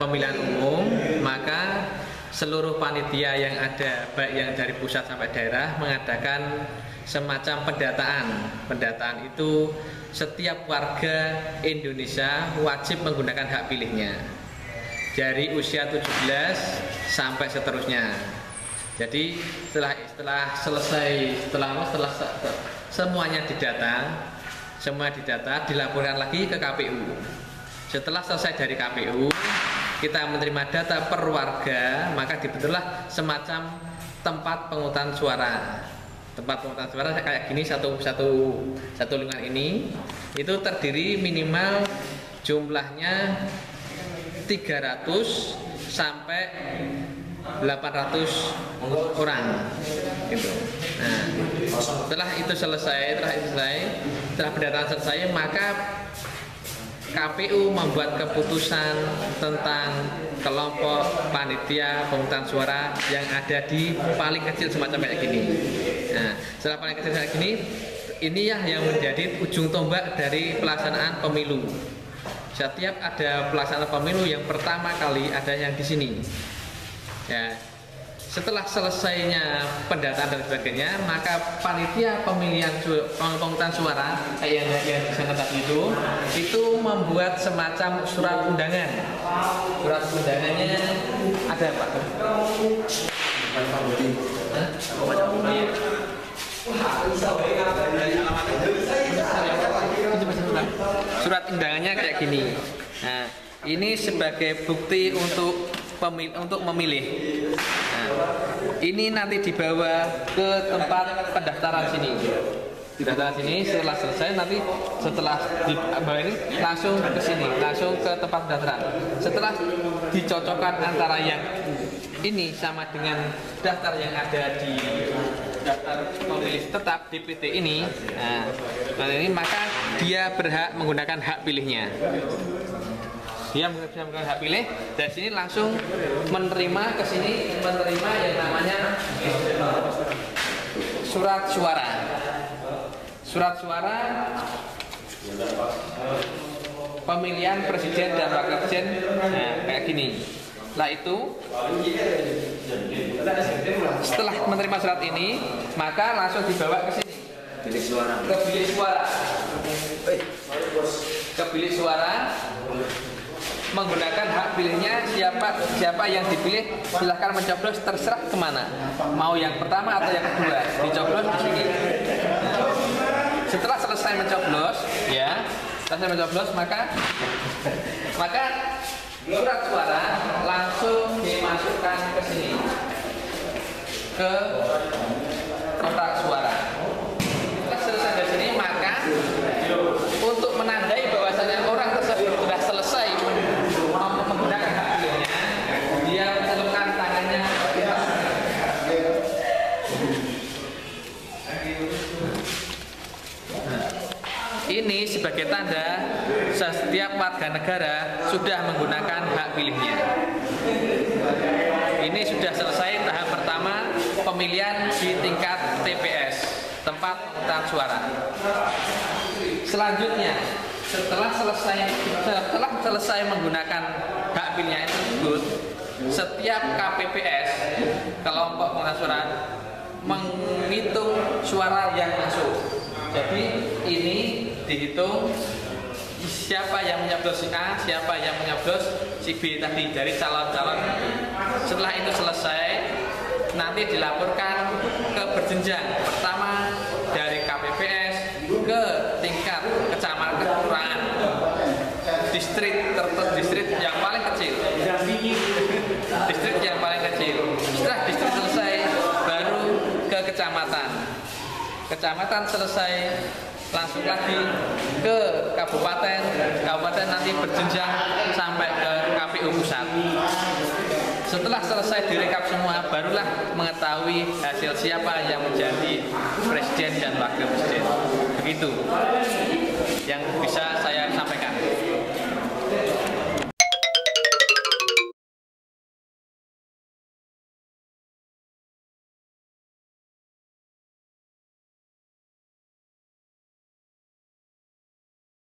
pemilihan umum, maka seluruh panitia yang ada, baik yang dari pusat sampai daerah, mengadakan semacam pendataan. Pendataan itu setiap warga Indonesia wajib menggunakan hak pilihnya dari usia 17 sampai seterusnya. Jadi setelah semuanya didata, dilaporkan lagi ke KPU. Setelah selesai dari KPU, kita menerima data per warga, maka dibentuklah semacam tempat pemungutan suara. Tempat pemungutan suara kayak gini, satu lingkungan ini itu terdiri minimal jumlahnya 300 sampai 800 orang gitu. Nah, setelah pendataan selesai, maka KPU membuat keputusan tentang kelompok panitia pemungutan suara yang ada di paling kecil semacam kayak gini. Nah, setelah paling kecil kayak gini, inilah yang menjadi ujung tombak dari pelaksanaan pemilu. Setiap ada pelaksanaan pemilu yang pertama kali ada yang di sini. Ya, setelah selesainya pendataan dan sebagainya, maka panitia pemilihan pemungutan suara yang disana tadi itu membuat semacam surat undangan. Surat undangannya ada Pak? Surat undangannya kayak gini. Nah, ini sebagai bukti untuk memilih. Nah, ini nanti dibawa ke tempat pendaftaran sini. Pendaftaran sini setelah selesai, nanti setelah dibawa ini langsung ke sini, langsung ke tempat pendaftaran. Setelah dicocokkan antara yang ini sama dengan daftar yang ada di daftar pemilih tetap DPT ini, maka dia berhak menggunakan hak pilihnya. Dia bisa menggunakan hak pilih, dari sini langsung menerima ke sini, menerima yang namanya surat suara. Surat suara pemilihan presiden dan wakil presiden, nah kayak gini. Setelah itu, setelah menerima surat ini, maka langsung dibawa ke sini. Bilik suara. Ke bilik suara. Ke bilik suara. Menggunakan hak pilihnya, siapa yang dipilih silahkan mencoblos, terserah kemana, mau yang pertama atau yang kedua, dicoblos di sini. Setelah selesai mencoblos, maka surat suara langsung dimasukkan ke sini, ke kotak suara. Setelah selesai dari sini, maka untuk menandai bahwasanya orang tersebut sudah selesai menggunakan hak pilihnya, dia mencelupkan tangannya. Ini sebagai tanda setiap warga negara sudah menggunakan hak pilihnya. Ini sudah selesai tahap pertama pemilihan di tingkat TPS, tempat pemungutan suara. Selanjutnya, setelah selesai menggunakan hak pilihnya tersebut, setiap KPPS, kelompok pemungutan suara, menghitung suara yang masuk. Jadi ini dihitung siapa yang menyoblos si A, siapa yang menyoblos si B tadi dari calon-calon. Setelah itu selesai, nanti dilaporkan ke berjenjang. Pertama dari KPPS ke tingkat kecamatan, kelurahan, distrik yang paling kecil. Distrik yang paling kecil. Setelah distrik selesai, baru ke kecamatan. Kecamatan selesai, langsung lagi ke kabupaten. Kabupaten nanti berjenjang sampai ke KPU pusat. Setelah selesai direkap semua, barulah mengetahui hasil siapa yang menjadi presiden dan wakil presiden. Begitu yang bisa